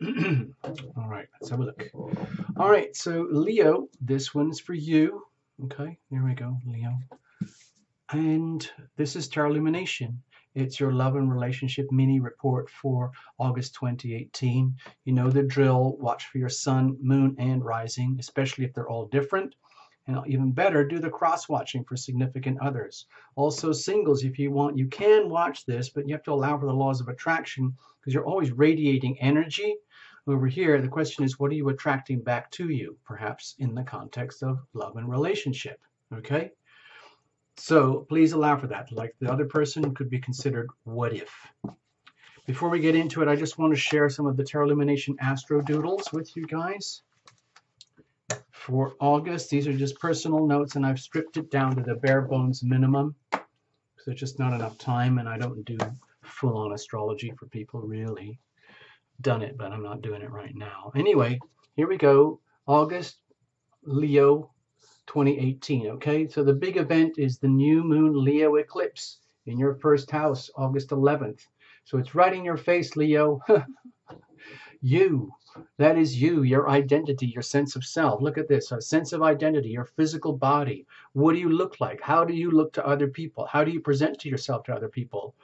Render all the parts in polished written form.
All right, let's have a look. All right, so Leo, this one's for you. Okay, here we go, Leo. And this is Tarot Lumination. It's your love and relationship mini report for August 2018. You know the drill. Watch for your sun, moon, and rising, especially if they're all different. And even better, do the cross watching for significant others. Also, singles, if you want, you can watch this, but you have to allow for the laws of attraction because you're always radiating energy. Over here, the question is, what are you attracting back to you, perhaps in the context of love and relationship? Okay? So please allow for that. Like the other person could be considered what if. Before we get into it, I just want to share some of the Tarot Illumination Astro Doodles with you guys. For August, these are just personal notes, and I've stripped it down to the bare bones minimum because there's just not enough time, and I don't do full-on astrology for people, really. Done it, but I'm not doing it right now. Anyway, here we go. August, Leo, 2018. Okay, so the big event is the new moon Leo eclipse in your first house, August 11th. So it's right in your face, Leo. You, that is you, your identity, your sense of self. Look at this, a sense of identity, your physical body. What do you look like? How do you look to other people? How do you present to yourself to other people?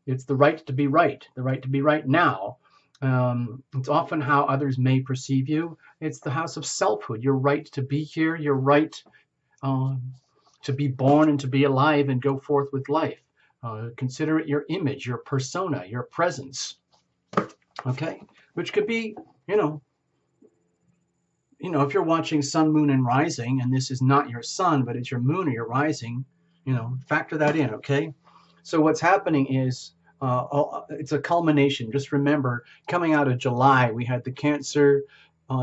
It's the right to be right, the right to be right now. It's often how others may perceive you. It's the house of selfhood. Your right to be here, your right to be born and to be alive and go forth with life. Consider it your image, your persona, your presence. Okay, which could be, if you're watching sun, moon, and rising, and this is not your sun, but it's your moon or your rising, factor that in. Okay, so what's happening is it's a culmination. Just remember, coming out of July, we had the Cancer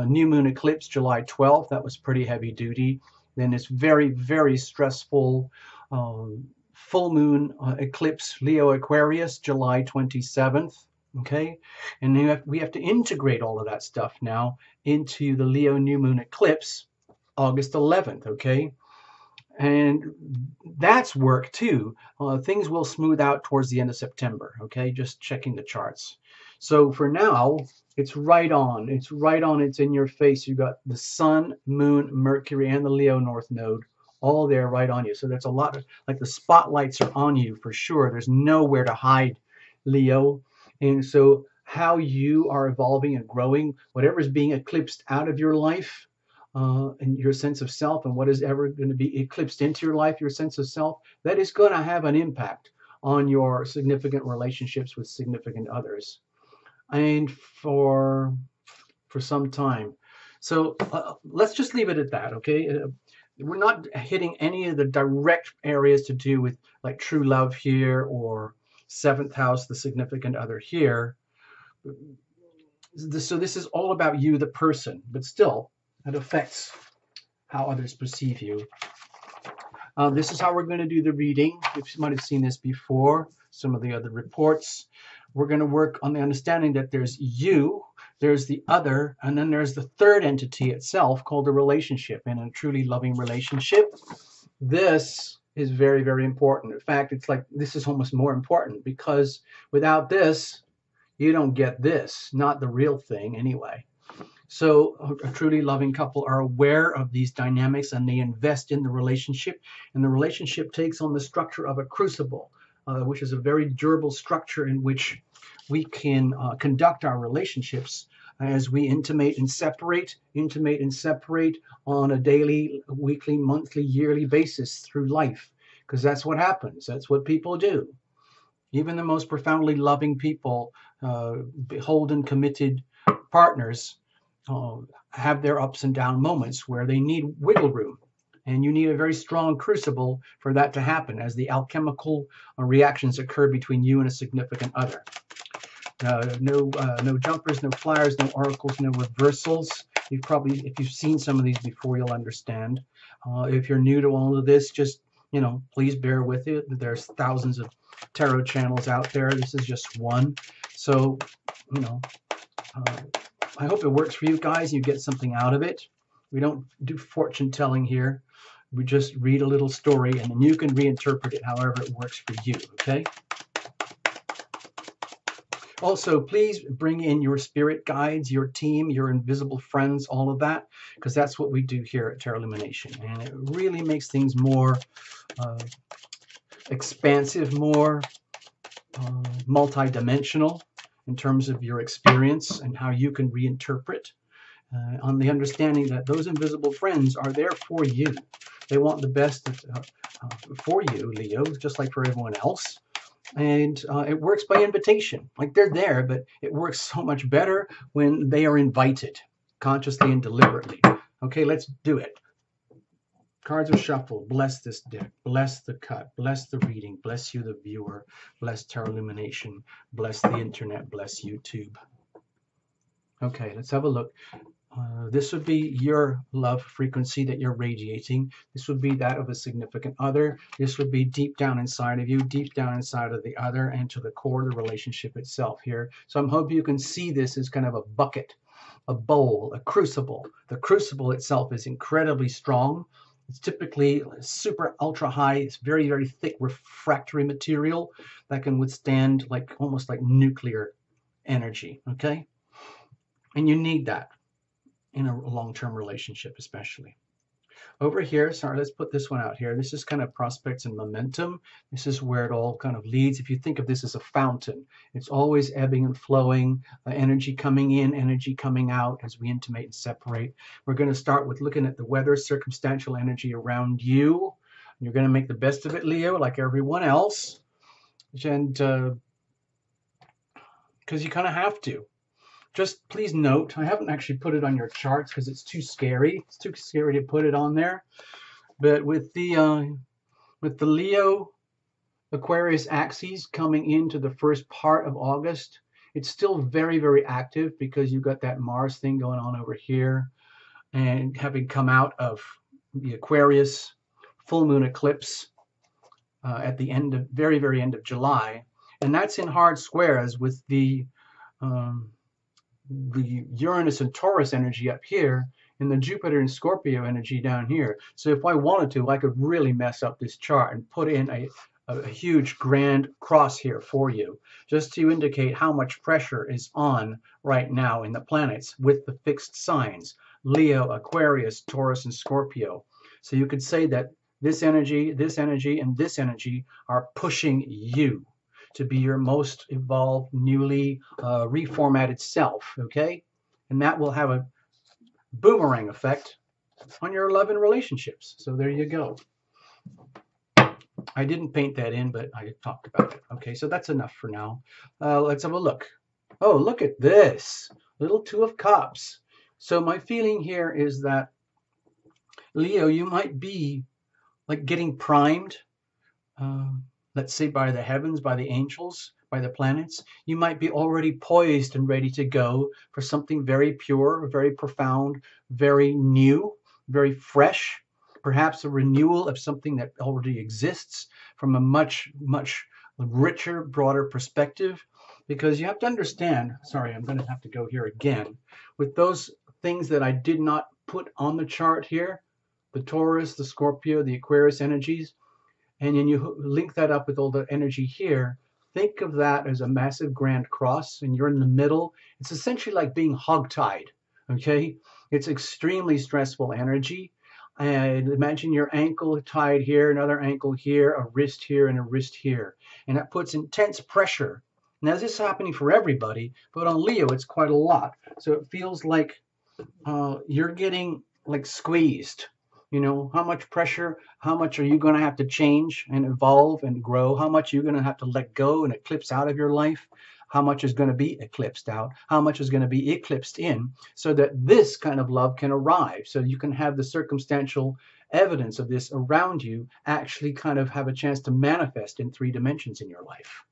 new moon eclipse, July 12th. That was pretty heavy duty. Then this very, very stressful full moon eclipse, Leo Aquarius, July 27th. Okay, and we have to integrate all of that stuff now into the Leo new moon eclipse, August 11th. Okay, and that's work too. Things will smooth out towards the end of September. Okay, just checking the charts. So for now, it's right on. It's right on. It's in your face. You got the sun, moon, Mercury, and the Leo North Node all there right on you. So there's a lot of, like, the spotlights are on you for sure. There's nowhere to hide, Leo. And so how you are evolving and growing, whatever is being eclipsed out of your life, and your sense of self, and what is ever going to be eclipsed into your life, your sense of self, that is going to have an impact on your significant relationships with significant others, and for some time. So let's just leave it at that. Okay, we're not hitting any of the direct areas to do with like true love here, or seventh house, the significant other here. So this is all about you, the person, but still it affects how others perceive you. This is how we're going to do the reading. You might have seen this before, some of the other reports. We're going to work on the understanding that there's you, there's the other, and then there's the third entity itself called a relationship. And a truly loving relationship, this is very, very important. In fact, it's like this is almost more important, because without this, you don't get this, not the real thing anyway. So a truly loving couple are aware of these dynamics, and they invest in the relationship. And the relationship takes on the structure of a crucible, which is a very durable structure in which we can conduct our relationships as we intimate and separate on a daily, weekly, monthly, yearly basis through life. Because that's what happens. That's what people do. Even the most profoundly loving people, beholden, committed partners, have their ups and down moments where they need wiggle room. And you need a very strong crucible for that to happen, as the alchemical reactions occur between you and a significant other. No jumpers, no flyers, no oracles, no reversals. If you've seen some of these before, you'll understand. If you're new to all of this, just, please bear with it. There's thousands of tarot channels out there. This is just one. So, I hope it works for you guys. You get something out of it. We don't do fortune telling here. We just read a little story, and then you can reinterpret it however it works for you, okay? Also, please bring in your spirit guides, your team, your invisible friends, all of that, because that's what we do here at Tarot Illumination. And it really makes things more expansive, more multi-dimensional in terms of your experience and how you can reinterpret on the understanding that those invisible friends are there for you. They want the best for you, Leo, just like for everyone else. And it works by invitation. Like they're there, but it works so much better when they are invited, consciously and deliberately. Okay, let's do it. Cards are shuffled. Bless this deck. Bless the cut. Bless the reading. Bless you, the viewer. Bless Tarot Illumination. Bless the internet. Bless YouTube. Okay, let's have a look. This would be your love frequency that you're radiating. This would be that of a significant other. This would be deep down inside of you, deep down inside of the other, and to the core of the relationship itself here. So I'm hoping you can see this as kind of a bucket, a bowl, a crucible. The crucible itself is incredibly strong. It's typically super ultra high. It's very, very thick refractory material that can withstand almost like nuclear energy, okay? And you need that in a long-term relationship, especially. Over here, sorry, let's put this one out here. This is kind of prospects and momentum. This is where it all kind of leads. If you think of this as a fountain, it's always ebbing and flowing, energy coming in, energy coming out as we intimate and separate. We're going to start with looking at the weather, circumstantial energy around you. You're going to make the best of it, Leo, like everyone else. And because you kind of have to. Just please note, I haven't actually put it on your charts because it's too scary. It's too scary to put it on there. But with the Leo Aquarius axes coming into the first part of August, it's still very, very active because you've got that Mars thing going on over here. And having come out of the Aquarius full moon eclipse at the end of, very, very end of July. And that's in hard squares with the Uranus and Taurus energy up here and the Jupiter and Scorpio energy down here. So if I wanted to, I could really mess up this chart and put in a huge grand cross here for you, just to indicate how much pressure is on right now in the planets with the fixed signs, Leo, Aquarius, Taurus, and Scorpio. So you could say that this energy, and this energy are pushing you to be your most evolved, newly reformatted self, okay? And that will have a boomerang effect on your love and relationships. So there you go. I didn't paint that in, but I talked about it. Okay, so that's enough for now. Let's have a look. Oh, look at this. Little Two of Cups. So my feeling here is that, Leo, you might be like getting primed, let's say by the heavens, by the angels, by the planets. You might be already poised and ready to go for something very pure, very profound, very new, very fresh, perhaps a renewal of something that already exists from a much, much richer, broader perspective. Because you have to understand, sorry, I'm going to have to go here again, with those things that I did not put on the chart here, the Taurus, the Scorpio, the Aquarius energies, and then you link that up with all the energy here. Think of that as a massive grand cross, and you're in the middle. It's essentially like being hogtied, okay? It's extremely stressful energy. And imagine your ankle tied here, another ankle here, a wrist here, and a wrist here. And that puts intense pressure. Now, this is happening for everybody, but on Leo, it's quite a lot. So it feels like you're getting like squeezed. You know, how much pressure, how much are you going to have to change and evolve and grow? How much are you going to have to let go and eclipse out of your life? How much is going to be eclipsed out? How much is going to be eclipsed in so that this kind of love can arrive? So you can have the circumstantial evidence of this around you actually kind of have a chance to manifest in 3 dimensions in your life.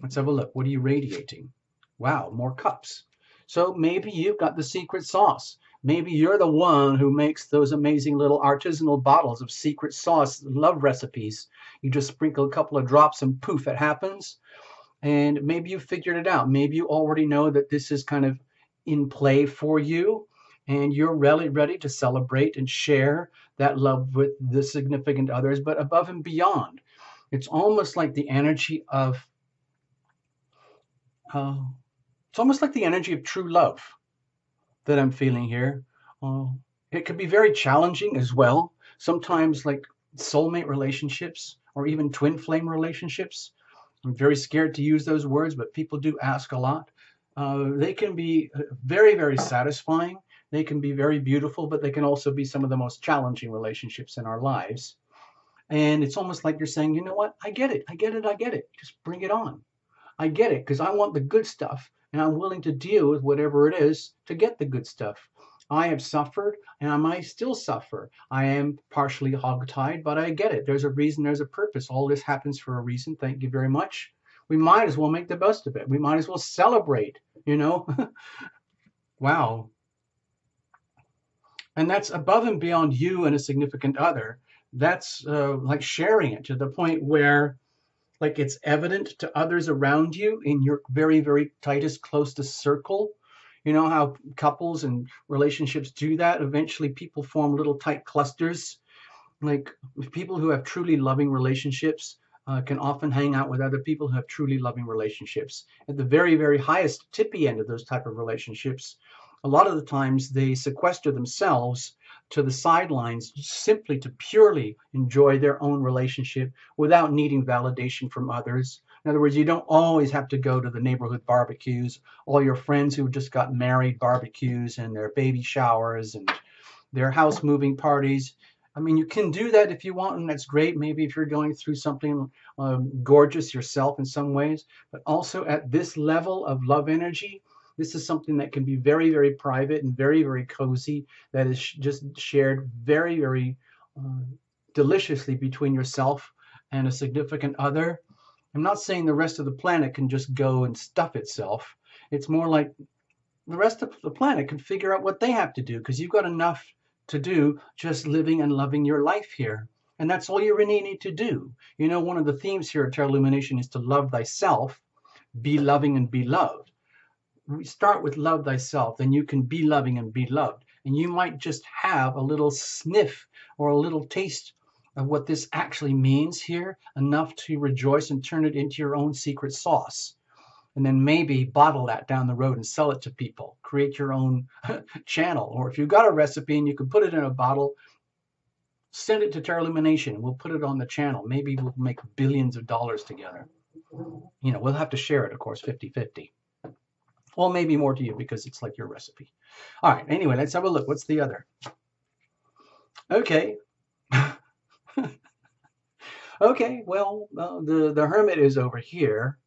Let's have a look. What are you radiating? Wow, more cups. So maybe you've got the secret sauce. Maybe you're the one who makes those amazing little artisanal bottles of secret sauce love recipes. You just sprinkle a couple of drops and poof, it happens. And maybe you figured it out. Maybe you already know that this is kind of in play for you, and you're really ready to celebrate and share that love with the significant others, but above and beyond. It's almost like the energy of Uh, it's almost like the energy of true love that I'm feeling here. Uh, it could be very challenging as well. Sometimes, like soulmate relationships or even twin flame relationships. I'm very scared to use those words, but people do ask a lot. They can be very, very satisfying. They can be very beautiful, but they can also be some of the most challenging relationships in our lives. And it's almost like you're saying, you know what? I get it. I get it. I get it. Just bring it on. I get it because I want the good stuff and I'm willing to deal with whatever it is to get the good stuff. I have suffered and I might still suffer. I am partially hogtied, but I get it. There's a reason, there's a purpose. All this happens for a reason. Thank you very much. We might as well make the best of it. We might as well celebrate, you know? Wow. And that's above and beyond you and a significant other. That's like sharing it to the point where like it's evident to others around you in your very, very tightest, closest circle. You know how couples and relationships do that? Eventually, people form little tight clusters. Like people who have truly loving relationships can often hang out with other people who have truly loving relationships. At the very, very highest tippy end of those type of relationships, a lot of the times they sequester themselves to the sidelines simply to purely enjoy their own relationship without needing validation from others. In other words, you don't always have to go to the neighborhood barbecues, all your friends who just got married barbecues and their baby showers and their house moving parties. I mean, you can do that if you want, and that's great. Maybe if you're going through something gorgeous yourself in some ways, but also at this level of love energy, this is something that can be very, very private and very, very cozy, that is just shared very, very uh, deliciously between yourself and a significant other. I'm not saying the rest of the planet can just go and stuff itself. It's more like the rest of the planet can figure out what they have to do because you've got enough to do just living and loving your life here. And that's all you really need to do. You know, one of the themes here at Terra Illumination is to love thyself, be loving and be loved. We start with love thyself, then you can be loving and be loved. And you might just have a little sniff or a little taste of what this actually means here, enough to rejoice and turn it into your own secret sauce. And then maybe bottle that down the road and sell it to people. Create your own channel. Or if you've got a recipe and you can put it in a bottle, send it to Terra Illumination. We'll put it on the channel. Maybe we'll make billions of dollars together. You know, we'll have to share it, of course, 50-50. Well, maybe more to you because it's like your recipe. All right, anyway, let's have a look. What's the other? Okay. Okay, well, the hermit is over here.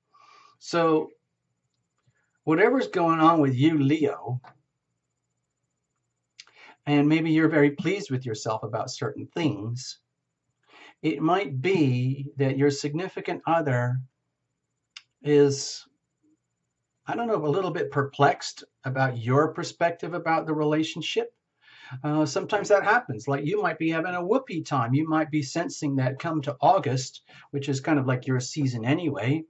So whatever's going on with you, Leo, and maybe you're very pleased with yourself about certain things, it might be that your significant other is, I don't know, a little bit perplexed about your perspective about the relationship. Sometimes that happens. Like you might be having a whoopee time. You might be sensing that come to August, which is kind of like your season anyway.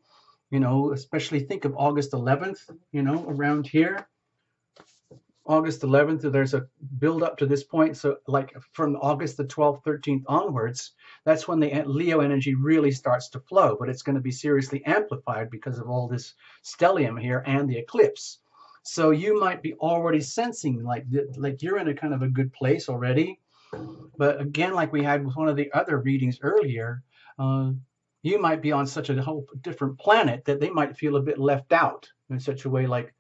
You know, especially think of August 11th, you know, around here. August 11th, there's a build up to this point. So like from August the 12th, 13th onwards, that's when the Leo energy really starts to flow, but it's going to be seriously amplified because of all this stellium here and the eclipse. So you might be already sensing like you're in a kind of a good place already. But again, like we had with one of the other readings earlier, you might be on such a whole different planet that they might feel a bit left out in such a way like,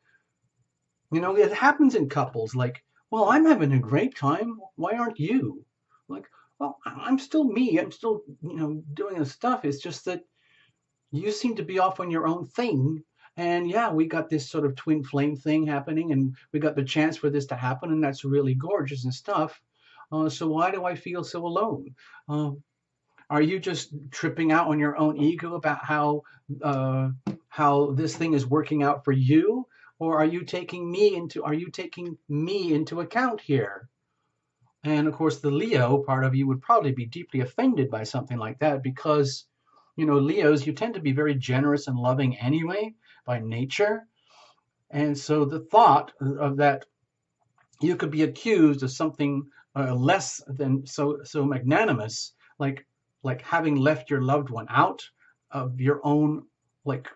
you know, it happens in couples like, well, I'm having a great time. Why aren't you? Like, well, I'm still me. I'm still, you know, doing the stuff. It's just that you seem to be off on your own thing. And yeah, we got this sort of twin flame thing happening and we got the chance for this to happen. And that's really gorgeous and stuff. So why do I feel so alone? Are you just tripping out on your own ego about how this thing is working out for you? Or are you taking me into account here? And of course, the Leo part of you would probably be deeply offended by something like that because, you know, Leos, you tend to be very generous and loving anyway by nature. And so the thought of that you could be accused of something less than so magnanimous, like having left your loved one out of your own like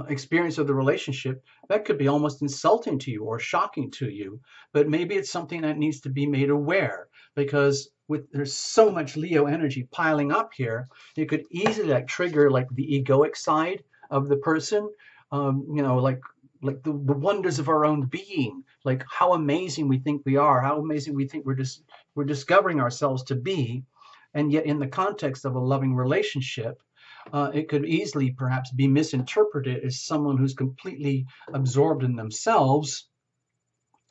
experience of the relationship, that could be almost insulting to you or shocking to you. But maybe it's something that needs to be made aware, because there's so much Leo energy piling up here, it could easily like trigger like the egoic side of the person. Like the wonders of our own being, like how amazing we think we are, how amazing we think we're discovering ourselves to be, and yet in the context of a loving relationship, it could easily perhaps be misinterpreted as someone who's completely absorbed in themselves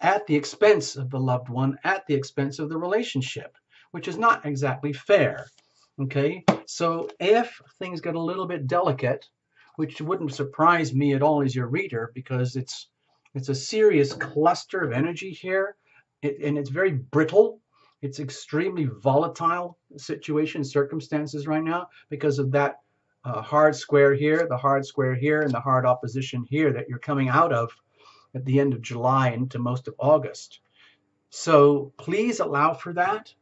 at the expense of the loved one, at the expense of the relationship, which is not exactly fair. Okay, so if things get a little bit delicate, which wouldn't surprise me at all as your reader, because it's a serious cluster of energy here, and it's very brittle. It's extremely volatile situation, circumstances right now, because of that hard square here, the hard square here, and the hard opposition here that you're coming out of at the end of July into most of August. So please allow for that.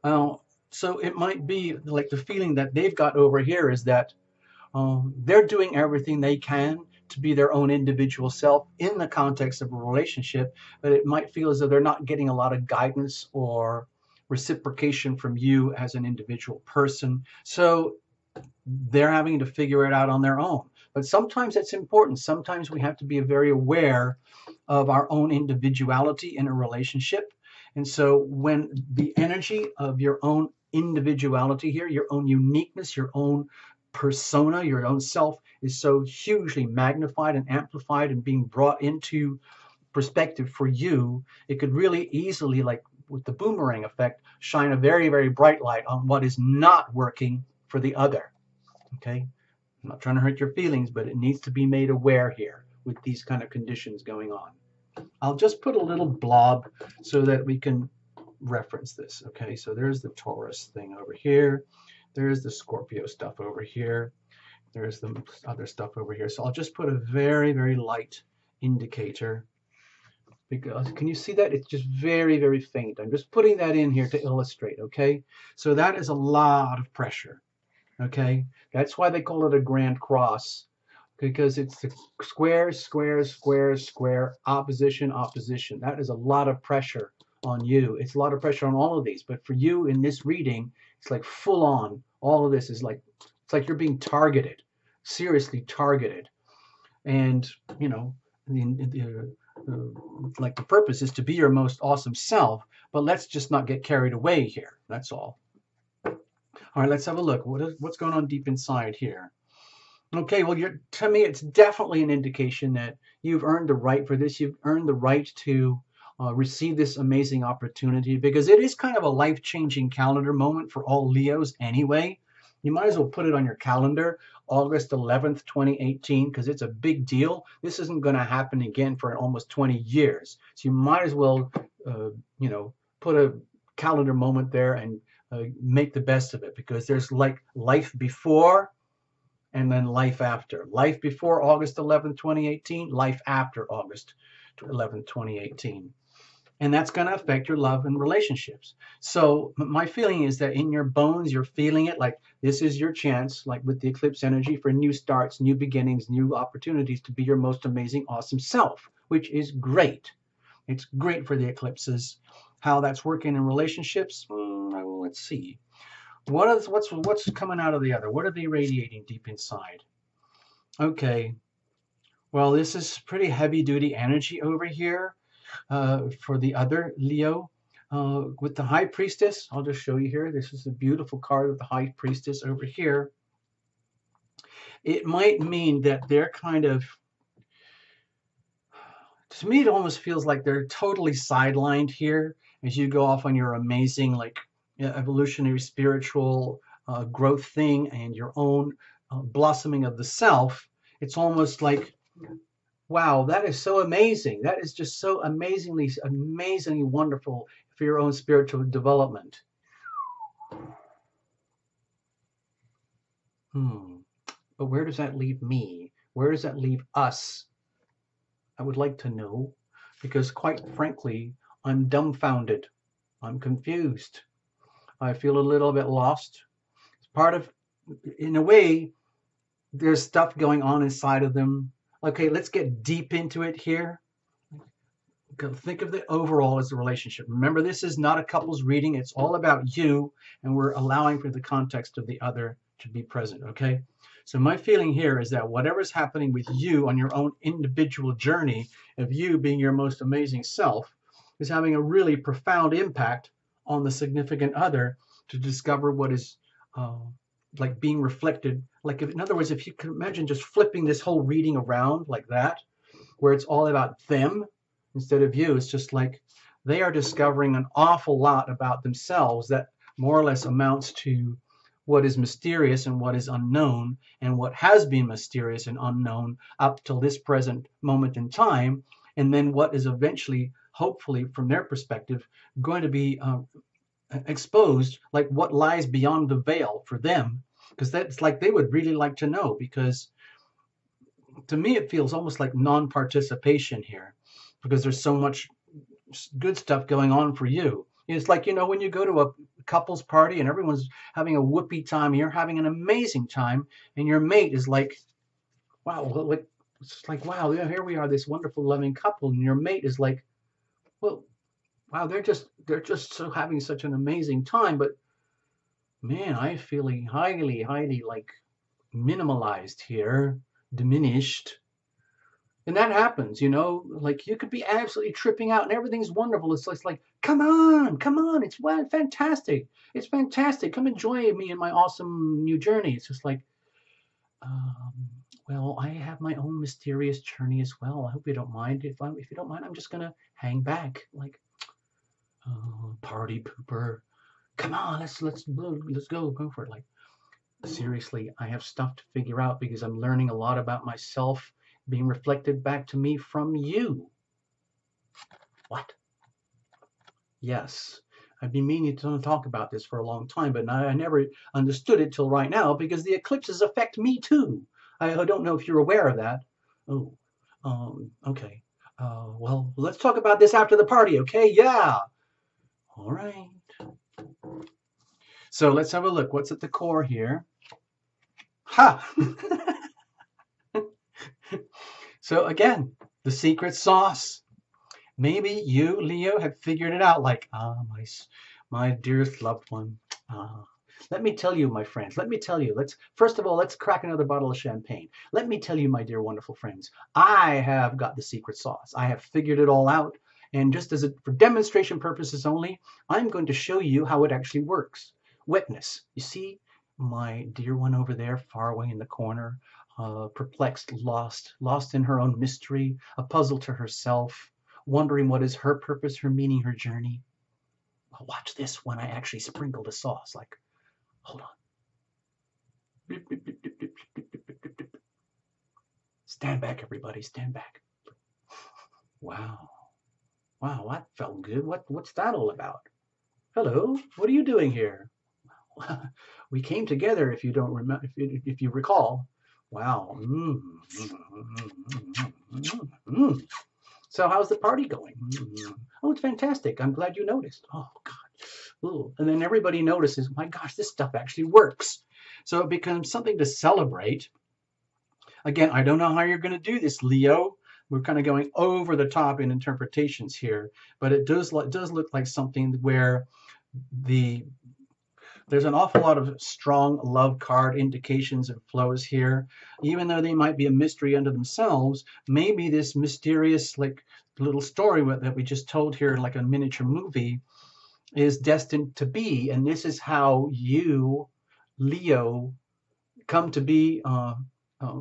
So it might be like the feeling that they've got over here is that they're doing everything they can to be their own individual self in the context of a relationship, but it might feel as though they're not getting a lot of guidance or reciprocation from you as an individual person. So they're having to figure it out on their own. But sometimes it's important. Sometimes we have to be very aware of our own individuality in a relationship. And so when the energy of your own individuality here, your own uniqueness, your own persona, your own self is so hugely magnified and amplified and being brought into perspective for you, it could really easily, like with the boomerang effect, shine a very, very bright light on what is not working for the other. Okay, I'm not trying to hurt your feelings, but it needs to be made aware here with these kind of conditions going on. I'll just put a little blob so that we can reference this. Okay, so there's the Taurus thing over here. There's the Scorpio stuff over here. There's the other stuff over here. So I'll just put a very, very light indicator. Because can you see that? It's just very, very faint. I'm just putting that in here to illustrate, okay? So that is a lot of pressure, okay? That's why they call it a grand cross, because it's the square, square, square, square, opposition, opposition. That is a lot of pressure on you. It's a lot of pressure on all of these. But for you in this reading, it's like full on. All of this is like, it's like you're being targeted, seriously targeted. And, you know, like the purpose is to be your most awesome self, but let's just not get carried away here. That's all. All right, let's have a look. What's going on deep inside here? Okay, well, to me, it's definitely an indication that you've earned the right for this. You've earned the right to receive this amazing opportunity, because it is kind of a life-changing calendar moment for all Leos anyway. You might as well put it on your calendar, August 11th, 2018, because it's a big deal. This isn't going to happen again for almost 20 years. So you might as well, put a calendar moment there and make the best of it, because there's like life before and then life after. Life before August 11th, 2018, life after August 11th, 2018. And that's going to affect your love and relationships. So my feeling is that in your bones, you're feeling it like this is your chance, like with the eclipse energy, for new starts, new beginnings, new opportunities to be your most amazing, awesome self, which is great. It's great for the eclipses. How that's working in relationships, let's see. What's coming out of the other? What are they radiating deep inside? Okay. Well, this is pretty heavy duty energy over here. For the other Leo, with the High Priestess, I'll just show you here. This is a beautiful card of the High Priestess over here. It might mean that they're kind of, to me, it almost feels like they're totally sidelined here as you go off on your amazing, like, evolutionary spiritual growth thing and your own blossoming of the self. It's almost like, wow, that is so amazing. That is just so amazingly, amazingly wonderful for your own spiritual development. But where does that leave me? Where does that leave us? I would like to know, because quite frankly, I'm dumbfounded. I'm confused. I feel a little bit lost. It's part of, in a way, There's stuff going on inside of them. Okay, let's get deep into it here. Think of the overall as a relationship. Remember, this is not a couples reading. It's all about you, and we're allowing for the context of the other to be present, okay? So my feeling here is that whatever's happening with you on your own individual journey of you being your most amazing self is having a really profound impact on the significant other to discover what is like being reflected. Like, if, in other words, if you can imagine just flipping this whole reading around like that, where it's all about them instead of you, it's just like they are discovering an awful lot about themselves that more or less amounts to what is mysterious and what is unknown, and what has been mysterious and unknown up till this present moment in time, and then what is eventually, hopefully from their perspective, going to be exposed, like what lies beyond the veil for them, because that's like they would really like to know, because to me it feels almost like non-participation here, because there's so much good stuff going on for you. It's like, you know, when you go to a couples party and everyone's having a whoopee time, you're having an amazing time, and your mate is like, wow, like, it's like, wow, yeah, here we are, this wonderful loving couple, and your mate is like, well, wow, they're just so having such an amazing time, but man, I'm feeling highly, highly like minimalized here, diminished. And that happens, you know, like you could be absolutely tripping out and everything's wonderful. It's like, come on, it's fantastic. It's fantastic. Come enjoy me and my awesome new journey. It's just like, um, well, I have my own mysterious journey as well. I hope you don't mind. If you don't mind, I'm just gonna hang back, like, oh, party pooper. Come on, let's go for it. Like, seriously, I have stuff to figure out because I'm learning a lot about myself being reflected back to me from you. What? Yes. I've been meaning to talk about this for a long time, but I never understood it till right now because the eclipses affect me too. I don't know if you're aware of that. Oh, okay. Well, let's talk about this after the party, okay? Yeah. All right. So let's have a look. What's at the core here? Ha! So again, the secret sauce. Maybe you, Leo, have figured it out. Like, my dearest loved one. Let me tell you, my friends. Let me tell you. First of all, let's crack another bottle of champagne. Let me tell you, my dear, wonderful friends. I have got the secret sauce. I have figured it all out. And just for demonstration purposes only, I'm going to show you how it actually works. Witness. You see, my dear one over there, far away in the corner. Perplexed, lost in her own mystery, a puzzle to herself, wondering what is her purpose, her meaning, her journey. Well, watch this when I actually sprinkle the sauce. Like, hold on. Stand back, everybody, stand back. Wow, that felt good. What's that all about? Hello, what are you doing here? We came together, if you don't remember, if you recall. Wow. So how's the party going? Oh, it's fantastic. I'm glad you noticed. Oh, God. Ooh. And then everybody notices, my gosh, this stuff actually works. So it becomes something to celebrate. Again, I don't know how you're going to do this, Leo. We're kind of going over the top in interpretations here, but it does look like something where there's an awful lot of strong love card indications and flows here. Even though they might be a mystery unto themselves, maybe this mysterious like little story that we just told here, like a miniature movie, is destined to be. And this is how you, Leo, come to be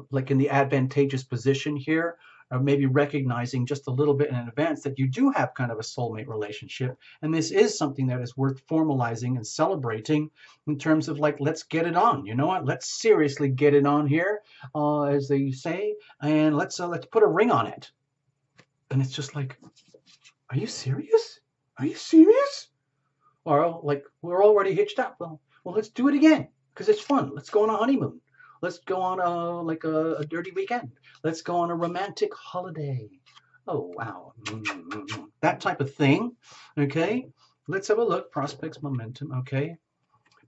like in the advantageous position here, or maybe recognizing just a little bit in advance that you do have kind of a soulmate relationship. And this is something that is worth formalizing and celebrating in terms of like, let's get it on. You know what? Let's seriously get it on here, as they say, and let's put a ring on it. And it's just like, are you serious? Are you serious? Or like, we're already hitched up. Well, let's do it again because it's fun. Let's go on a honeymoon. Let's go on a dirty weekend. Let's go on a romantic holiday. Oh, wow. That type of thing. Okay. Let's have a look. Prospects, momentum. Okay.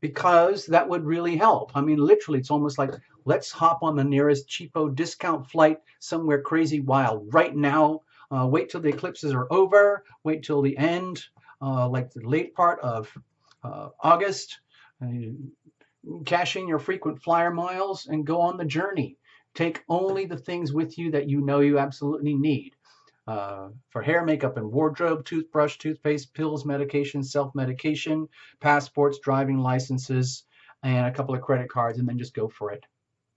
Because that would really help. I mean, literally, it's almost like Let's hop on the nearest cheapo discount flight somewhere crazy wild right now. Wait till the eclipses are over. Wait till the end, like the late part of August. Uh, Cash in your frequent flyer miles and go on the journey. Take only the things with you that you know you absolutely need. For hair, makeup, and wardrobe, toothbrush, toothpaste, pills, medication, self-medication, passports, driving licenses, and a couple of credit cards, and then just go for it.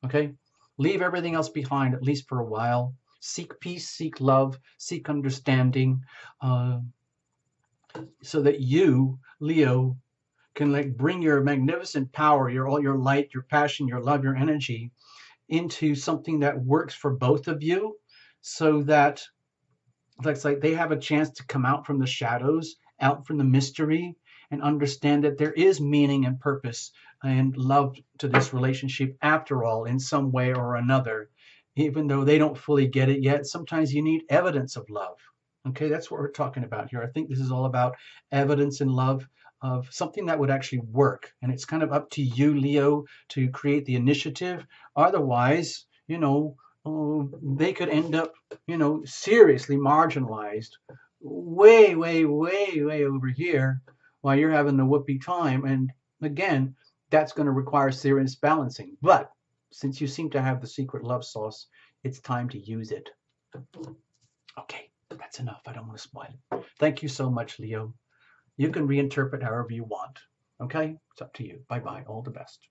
Okay? Leave everything else behind, at least for a while. Seek peace, seek love, seek understanding, uh, so that you, Leo, can like bring your magnificent power, your all your light, your passion, your love, your energy into something that works for both of you, so that it's like they have a chance to come out from the shadows, out from the mystery, and understand that there is meaning and purpose and love to this relationship after all, in some way or another. Even though they don't fully get it yet, sometimes you need evidence of love. Okay, that's what we're talking about here. I think this is all about evidence and love of something that would actually work. And it's kind of up to you, Leo, to create the initiative. Otherwise, they could end up, seriously marginalized, way, way, way, way over here, while you're having the whoopee time. And again, that's going to require serious balancing. But since you seem to have the secret love sauce, it's time to use it. Okay, that's enough. I don't want to spoil it. Thank you so much, Leo. You can reinterpret however you want. Okay, it's up to you. Bye bye. All the best.